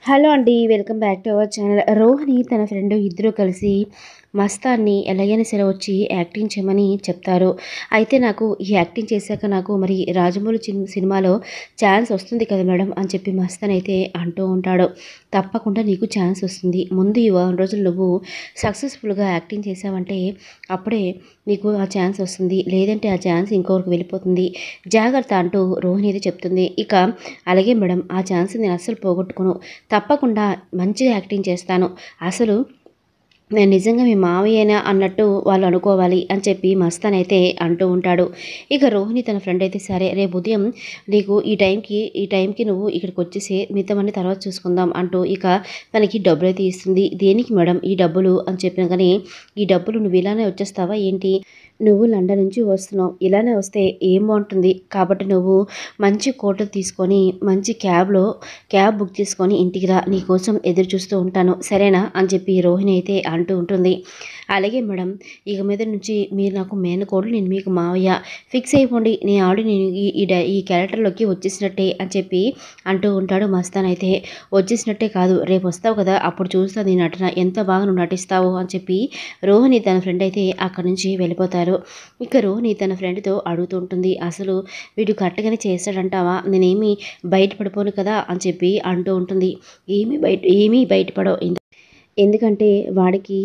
Hello అండి. Welcome back to our channel. Rohini తన friend ఇద్దరు కలిసి మస్తాన్ని ఎలాగైనా సరే వచ్చి యాక్టింగ్ చేయమని చెప్తారు. అయితే నాకు ఈ యాక్టింగ్ చేశాక నాకు మరి రాజమౌళి సినిమాలో ఛాన్స్ వస్తుంది కదా మేడం అని చెప్పి మస్తాన్ అయితే అంటూ ఉంటాడు. తప్పకుండా నీకు ఛాన్స్ వస్తుంది. ముందు ఈ వారం రోజులు నువ్వు సక్సెస్ఫుల్గా యాక్టింగ్ చేసావంటే అప్పుడే నీకు ఆ ఛాన్స్ వస్తుంది. లేదంటే ఆ ఛాన్స్ ఇంకొకరికి వెళ్ళిపోతుంది. జాగ్రత్త అంటూ రోహిణి అయితే చెప్తుంది. ఇక అలాగే మేడం, ఆ ఛాన్స్ నేను అస్సలు పోగొట్టుకోను. తప్పకుండా మంచిగా యాక్టింగ్ చేస్తాను. అసలు నేను నిజంగా మీ మావయ్యేనా అన్నట్టు వాళ్ళు అనుకోవాలి అని చెప్పి మస్తాన్ అయితే అంటూ ఉంటాడు. ఇక రోహిణి తన ఫ్రెండ్ అయితే సరే రేపు ఉదయం నీకు ఈ టైంకి నువ్వు ఇక్కడికి వచ్చేసి మిగతావన్నీ తర్వాత చూసుకుందాం అంటూ ఇక తనకి డబ్బులు అయితే ఇస్తుంది. దేనికి మేడం ఈ డబ్బులు అని చెప్పిన కానీ, ఈ డబ్బులు నువ్వు ఇలానే వచ్చేస్తావా ఏంటి? నువ్వు లండన్ నుంచి వస్తున్నావు, ఇలానే వస్తే ఏం బాగుంటుంది. కాబట్టి నువ్వు మంచి కోట్లు తీసుకొని మంచి క్యాబ్ బుక్ చేసుకొని ఇంటికి రా, నీకోసం ఎదురు చూస్తూ ఉంటాను సరేనా అని చెప్పి రోహిణి అయితే అంటూ ఉంటుంది. అలాగే మేడం, ఇక మీద నుంచి మీరు నాకు మేనకోడలు, నేను మీకు మావయ్య, ఫిక్స్ అయిపోండి. నేను ఈ క్యారెక్టర్లోకి వచ్చేసినట్టే అని చెప్పి అంటూ ఉంటాడు. మస్తాన్ అయితే వచ్చేసినట్టే కాదు, రేపు వస్తావు కదా అప్పుడు చూస్తా నీ నటన ఎంత బాగా నువ్వు నటిస్తావు అని చెప్పి రోహిణి తన ఫ్రెండ్ అయితే అక్కడి నుంచి వెళ్ళిపోతారు. ఇక రోహిణి తన ఫ్రెండ్తో అడుగుతూ ఉంటుంది, అసలు వీడు కరెక్ట్గానే చేస్తాడంటావా? నేనేమి బయటపడిపోను కదా అని చెప్పి అంటూ ఉంటుంది. ఏమీ బయటపడవు. ఎందుకంటే వాడికి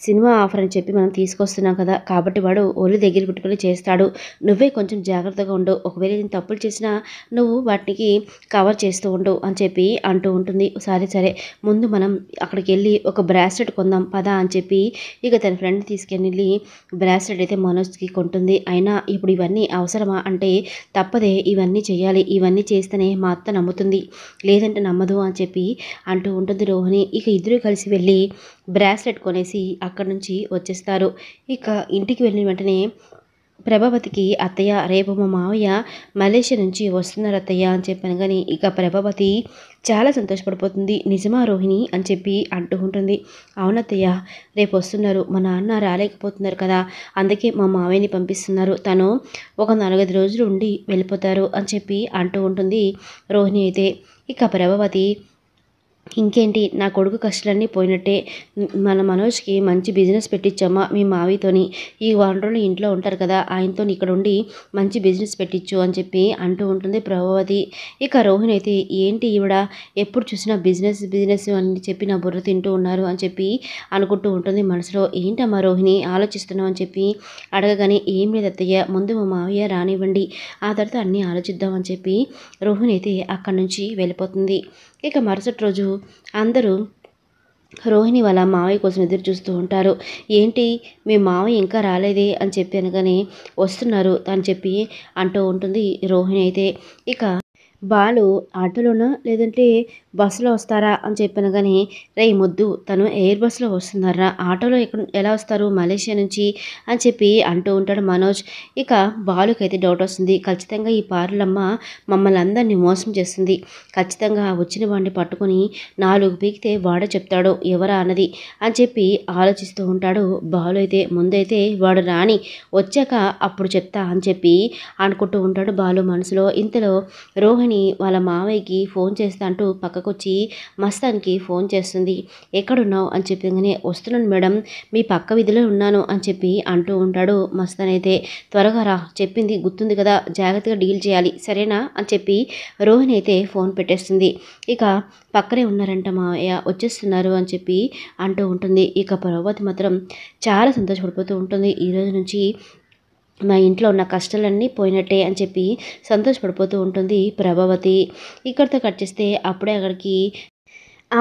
సినిమా ఆఫర్ అని చెప్పి మనం తీసుకొస్తున్నాం కదా, కాబట్టి వాడు ఒళ్ళు దగ్గర పెట్టుకుని చేస్తాడు. నువ్వే కొంచెం జాగ్రత్తగా ఉండు. ఒకవేళ నేను తప్పులు చేసినా నువ్వు వాటికి కవర్ చేస్తూ ఉండు అని చెప్పి అంటూ ఉంటుంది. సరే ముందు మనం అక్కడికి వెళ్ళి ఒక బ్రాస్లెట్ కొందాం పదా అని చెప్పి ఇక తన ఫ్రెండ్ తీసుకెళ్ళి బ్రాస్లెట్ అయితే మనోజ్కి కొంటుంది. అయినా ఇప్పుడు ఇవన్నీ అవసరమా అంటే తప్పదే, ఇవన్నీ చేయాలి. ఇవన్నీ చేస్తేనే మా అత్త నమ్ముతుంది, లేదంటే నమ్మదు అని చెప్పి అంటూ ఉంటుంది రోహిణి. ఇక ఇద్దరు కలిసి వెళ్ళి బ్రాస్లెట్ కొనేసి అక్కడి నుంచి వచ్చేస్తారు. ఇక ఇంటికి వెళ్ళిన వెంటనే ప్రభావతికి, అత్తయ్య రేపు మా మావయ్య మలేషియా నుంచి వస్తున్నారు అత్తయ్య అని చెప్పాను. కానీ ఇక ప్రభావతి చాలా సంతోషపడిపోతుంది. నిజమా రోహిణి అని చెప్పి అంటూ ఉంటుంది. అవునత్తయ్య, రేపు వస్తున్నారు. మా నాన్న రాలేకపోతున్నారు కదా, అందుకే మా మావయ్యని పంపిస్తున్నారు. తను ఒక 4-5 రోజులు ఉండి వెళ్ళిపోతారు అని చెప్పి అంటూ ఉంటుంది రోహిణి అయితే. ఇక ప్రభావతి, ఇంకేంటి నా కొడుకు కష్టాలన్నీ పోయినట్టే. మన మనోజ్కి మంచి బిజినెస్ పెట్టించమ్మా మీ మావితోని. ఈ వారం రోజులు ఇంట్లో ఉంటారు కదా, ఆయనతో ఇక్కడ ఉండి మంచి బిజినెస్ పెట్టించు అని చెప్పి అంటూ ఉంటుంది ప్రభావతి. ఇక రోహిణి అయితే, ఏంటి ఈవిడ ఎప్పుడు చూసినా బిజినెస్ అని చెప్పి నా బుర్ర తింటూ ఉన్నారు అని చెప్పి అనుకుంటూ ఉంటుంది మనసులో. ఏంటమ్మా రోహిణి ఆలోచిస్తున్నావు అని చెప్పి అడగగానే, ఏం లేదు అత్తయ్య, ముందు మా మావయ్య రానివ్వండి, ఆ తర్వాత అన్నీ ఆలోచిద్దాం అని చెప్పి రోహిణి అయితే అక్కడి నుంచి వెళ్ళిపోతుంది. ఇక మరుసటి రోజు అందరూ రోహిణి వాళ్ళ మావయ్య కోసం ఎదురు చూస్తూ ఉంటారు. ఏంటి మీ మావయ్య ఇంకా రాలేదే అని చెప్పి అనగానే, వస్తున్నారు అని చెప్పి అంటూ ఉంటుంది రోహిణి అయితే. ఇక బాలు ఆటోలోనా లేదంటే బస్సులో వస్తారా అని చెప్పాను. కానీ రే ముద్దు, తను ఎయిర్ బస్సులో వస్తున్నారా, ఆటోలో ఎలా వస్తారు మలేషియా నుంచి అని చెప్పి అంటూ ఉంటాడు మనోజ్. ఇక బాలుకైతే డౌట్ వస్తుంది. ఖచ్చితంగా ఈ పార్లమ్మ మమ్మల్ని అందరినీ మోసం చేస్తుంది. ఖచ్చితంగా వచ్చిన వాడిని పట్టుకొని 4 పీకితే వాడే చెప్తాడు ఎవరా అన్నది అని చెప్పి ఆలోచిస్తూ ఉంటాడు బాలు అయితే. ముందైతే వాడు రాని, వచ్చాక అప్పుడు చెప్తా అని చెప్పి అనుకుంటూ ఉంటాడు బాలు మనసులో. ఇంతలో రోహిణి వాళ్ళ మావయ్యకి ఫోన్ చేస్తా అంటూ పక్కకొచ్చి మస్తాన్కి ఫోన్ చేస్తుంది. ఎక్కడున్నావు అని చెప్పగానే, వస్తున్నాను మేడం, మీ పక్క వీధిలో ఉన్నాను అని చెప్పి అంటూ ఉంటాడు మస్తాన్ అయితే. త్వరగా రా, చెప్పింది గుర్తుంది కదా, జాగ్రత్తగా డీల్ చేయాలి సరేనా అని చెప్పి రోహిణి అయితే ఫోన్ పెట్టేస్తుంది. ఇక పక్కనే ఉన్నారంట మావయ్య, వచ్చేస్తున్నారు అని చెప్పి అంటూ ఉంటుంది. ఇక ప్రభావతి మాత్రం చాలా సంతోషపడిపోతూ ఉంటుంది. ఈరోజు నుంచి మా ఇంట్లో ఉన్న కష్టాలన్నీ పోయినట్టే అని చెప్పి సంతోషపడిపోతూ ఉంటుంది ప్రభావతి. ఇక్కడితో కట్ చేస్తే అప్పుడే అక్కడికి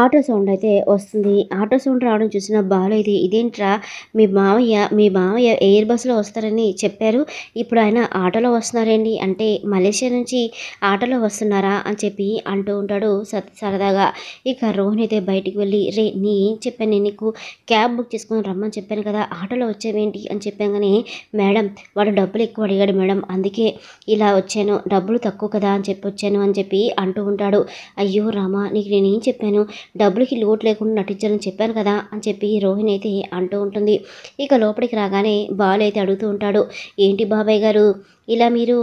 ఆటో సౌండ్ అయితే వస్తుంది. ఆటో సౌండ్ రావడం చూసిన బాలు అయితే, ఇదేంట్రా మీ మావయ్య ఎయిర్ బస్సులో వస్తారని చెప్పారు, ఇప్పుడు ఆయన ఆటోలో వస్తున్నారేంటి అంటే, మలేషియా నుంచి ఆటోలో వస్తున్నారా అని చెప్పి అంటూ ఉంటాడు సరదాగా. ఇక రోహిణి అయితే బయటికి వెళ్ళి, రే నీ ఏం చెప్పాను, నేను నీకు క్యాబ్ బుక్ చేసుకొని రమ్మని చెప్పాను కదా, ఆటోలో వచ్చావేంటి అని చెప్పాగానే, మేడం వాడు డబ్బులు ఎక్కువ అడిగాడు మేడం, అందుకే ఇలా వచ్చాను, డబ్బులు తక్కువ కదా అని చెప్పి వచ్చాను అని చెప్పి అంటూ ఉంటాడు. అయ్యో రామా, నీకు నేనేం చెప్పాను, డబ్బులకి లోటు లేకుండా నటించాలని చెప్పాను కదా అని చెప్పి రోహిణి అయితే అంటూ ఉంటుంది. ఇక లోపలికి రాగానే బాలు అయితే అడుగుతూ ఉంటాడు, ఏంటి బాబాయ్ గారు ఇలా మీరు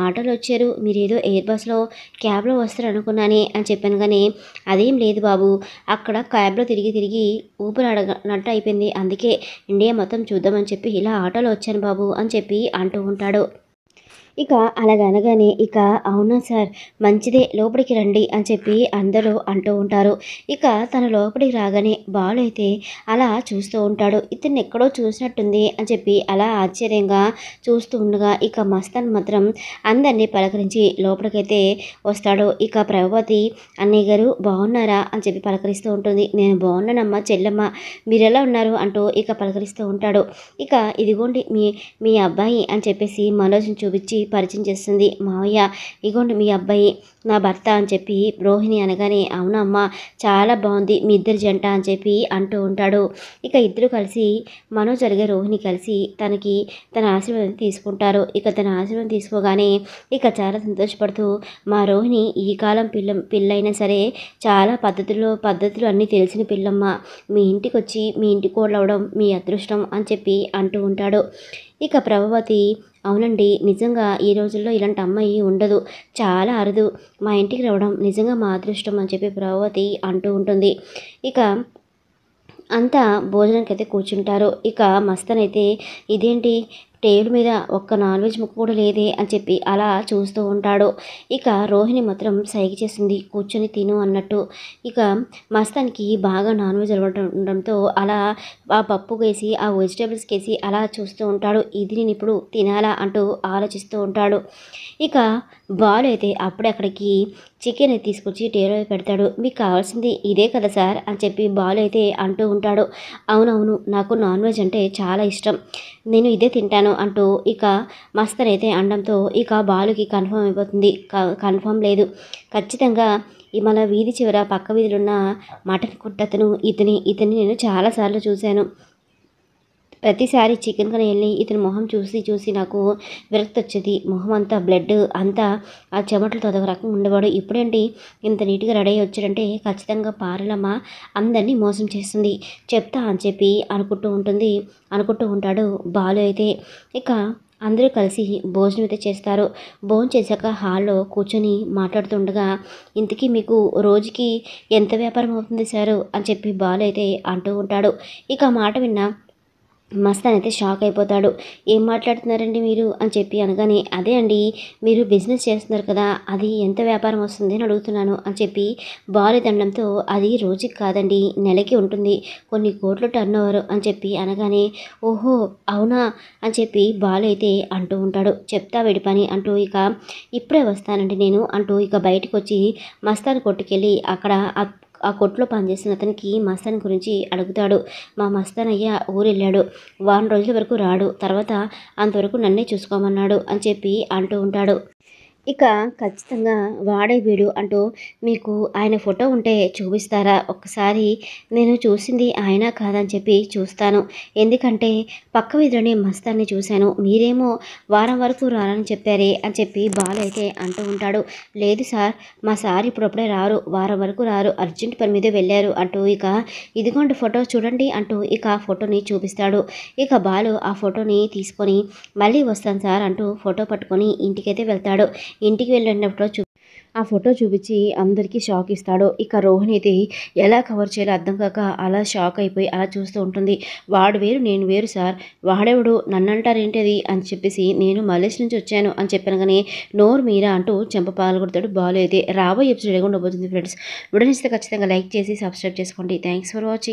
ఆటోలో వచ్చారు, మీరేదో ఎయిర్ బస్లో క్యాబ్లో వస్తారు అనుకున్నానే అని చెప్పాను. కానీ అదేం లేదు బాబు, అక్కడ క్యాబ్లో తిరిగి తిరిగి ఊపిరి అడగనట్టు అయిపోయింది, అందుకే ఇండియా మొత్తం చూద్దామని చెప్పి ఇలా ఆటోలో వచ్చాను బాబు అని చెప్పి అంటూ ఉంటాడు. ఇక అలాగనగానే ఇక అవునా సార్ మంచిదే లోపలికి రండి అని చెప్పి అందరూ అంటూ ఉంటారు. ఇక తన లోపలికి రాగానే బాలు అయితే అలా చూస్తూ ఉంటాడు. ఇతన్ని ఎక్కడో చూసినట్టుంది అని చెప్పి అలా ఆశ్చర్యంగా చూస్తూ ఉండగా ఇక మస్తాన్ మాత్రం అందరినీ పలకరించి లోపలికైతే వస్తాడు. ఇక ప్రభావతి అన్నయ్య గారు బాగున్నారా అని చెప్పి పలకరిస్తూ ఉంటుంది. నేను బాగున్నానమ్మా చెల్లెమ్మ, మీరెలా ఉన్నారు అంటూ ఇక పలకరిస్తూ ఉంటాడు. ఇక ఇదిగోండి మీ మీ అబ్బాయి అని చెప్పేసి మనోజ్ని చూపించి పరిచయం చేస్తుంది. మావయ్య ఇగోండి మీ అబ్బాయి నా భర్త అని చెప్పి రోహిణి అనగానే అవునమ్మా చాలా బాగుంది మీ ఇద్దరి జంట అని చెప్పి అంటూ ఉంటాడు. ఇక ఇద్దరు కలిసి మనోజ్ అలాగే రోహిణి కలిసి తన ఆశీర్వాదం తీసుకుంటారు. ఇక తన ఆశీర్వాదం తీసుకోగానే ఇక చాలా సంతోషపడుతూ మా రోహిణి ఈ కాలం పిల్లైనా సరే చాలా పద్ధతులు అన్నీ తెలిసిన పిల్లమ్మ, మీ ఇంటికి వచ్చి మీ ఇంటి కోడలవడం మీ అదృష్టం అని చెప్పి అంటూ ఉంటాడు. ఇక ప్రభావతి అవునండి నిజంగా ఈ రోజుల్లో ఇలాంటి అమ్మాయి ఉండదు, చాలా అరుదు, మా ఇంటికి రావడం నిజంగా మా అదృష్టం అని చెప్పి ప్రభావతి అంటూ ఉంటుంది. ఇక అంతా భోజనానికైతే కూర్చుంటారు. ఇక మస్తాన్ అయితే ఇదేంటి టేబుల్ మీద ఒక్క నాన్ వెజ్ ముక్క కూడా లేదే అని చెప్పి అలా చూస్తూ ఉంటాడు. ఇక రోహిణి మాత్రం సైగ చేసింది కూర్చొని తిను అన్నట్టు. ఇక మస్తాన్కి బాగా నాన్ వెజ్ అలవాటు ఉండడంతో అలా ఆ పప్పు వేసి ఆ వెజిటేబుల్స్ వేసి అలా చూస్తూ ఉంటాడు. ఇది నేను ఇప్పుడు తినాలా అంటూ ఆలోచిస్తూ ఉంటాడు. ఇక బాలు అయితే అప్పుడే అక్కడికి చికెన్ తీసుకొచ్చి టేబుల్ పెడతాడు. మీకు కావాల్సింది ఇదే కదా సార్ అని చెప్పి బాలు అయితే అంటూ ఉంటాడు. అవునవును నాకు నాన్ వెజ్ అంటే చాలా ఇష్టం, నేను ఇదే తింటాను అంటూ ఇక మస్తన్ అయితే అనడంతో ఇక బాలుకి కన్ఫర్మ్ అయిపోతుంది. కన్ఫర్మ్ లేదు ఖచ్చితంగా మన వీధి చివర పక్క వీధిలో ఉన్న మటన్ కొట్టతను ఇతని నేను చాలాసార్లు చూశాను. ప్రతిసారి చికెన్ కొని వెళ్ళి ఇతని మొహం చూసి నాకు విరక్తి వచ్చేది. మొహం అంతా బ్లడ్ అంతా ఆ చెమటలతో అదొక రకం ఉండేవాడు. ఇప్పుడేంటి ఇంత నీట్గా రెడీ అయ్యి వచ్చాడంటే ఖచ్చితంగా పారలమ్మ అందరినీ మోసం చేస్తుంది చెప్తా అని చెప్పి అనుకుంటూ ఉంటాడు బాలు అయితే. ఇక అందరూ కలిసి భోజనం అయితే చేస్తారు. భోజనం చేశాక హాల్లో కూర్చొని మాట్లాడుతుండగా ఇంతకీ మీకు రోజుకి ఎంత వ్యాపారం అవుతుంది సారు అని చెప్పి బాలు అయితే అంటూ ఉంటాడు. ఇక మాట విన్న మస్తాన్ అయితే షాక్ అయిపోతాడు. ఏం మాట్లాడుతున్నారండి మీరు అని చెప్పి అనగానే అదే అండి మీరు బిజినెస్ చేస్తున్నారు కదా అది ఎంత వ్యాపారం వస్తుంది అని అడుగుతున్నాను అని చెప్పి బాలు దండంతో అది రోజుకి కాదండి నెలకి ఉంటుంది, కొన్ని కోట్లు టర్న్ ఓవర్ అని చెప్పి అనగానే ఓహో అవునా అని చెప్పి బాలు అయితే అంటూ ఉంటాడు. చెప్తా వీడి పని అంటూ ఇక ఇప్పుడే వస్తానండి నేను అంటూ ఇక బయటకు వచ్చి మస్తాన్ కొట్టుకెళ్ళి అక్కడ ఆ కొట్లో పనిచేసిన అతనికి మస్తాన్ గురించి అడుగుతాడు. మా మస్తాన్ అయ్య ఊరెళ్ళాడు, వారం రోజుల వరకు రాడు, తర్వాత అంతవరకు నన్నే చూసుకోమన్నాడు అని చెప్పి అంటూ ఉంటాడు. ఇక ఖచ్చితంగా వాడే వీడు అంటూ మీకు ఆయన ఫోటో ఉంటే చూపిస్తారా ఒక్కసారి, నేను చూసింది ఆయన కాదని చెప్పి చూస్తాను, ఎందుకంటే పక్క వీధిలోనే మస్తాన్ని చూశాను, మీరేమో వారం వరకు రానని చెప్పారే అని చెప్పి బాలు అయితే అంటూ ఉంటాడు. లేదు సార్ మా సార్ ఇప్పుడప్పుడే రారు, వారం వరకు రారు, అర్జెంట్ పని మీద వెళ్ళారు అంటూ ఇక ఇదిగోండి ఫోటో చూడండి అంటూ ఇక ఆ ఫోటోని చూపిస్తాడు. ఇక బాలు ఆ ఫోటోని తీసుకొని మళ్ళీ వస్తాను సార్ అంటూ ఫోటో పట్టుకొని ఇంటికైతే వెళ్తాడు. ఇంటికి వెళ్ళినప్పుడు ఆ ఫోటో చూపించి అందరికీ షాక్ ఇస్తాడు. ఇక రోహిణి అయితే ఎలా కవర్ చేయాలో అర్థం కాక అలా షాక్ అయిపోయి అలా చూస్తూ ఉంటుంది. వాడు వేరు నేను వేరు సార్, వాడెవడు నన్నంటారేంటి అది అని చెప్పేసి నేను మలేషియా నుంచి వచ్చాను అని చెప్పాను కానీ నోరు మీరా అంటూ చెంప పాల్గొడతాడు బాలు అయితే. రాబోయే ఎపిసోడ్ ఉండబోతుంది ఫ్రెండ్స్. వీడియోని ఖచ్చితంగా లైక్ చేసి సబ్స్క్రైబ్ చేసుకోండి. Thanks for watching.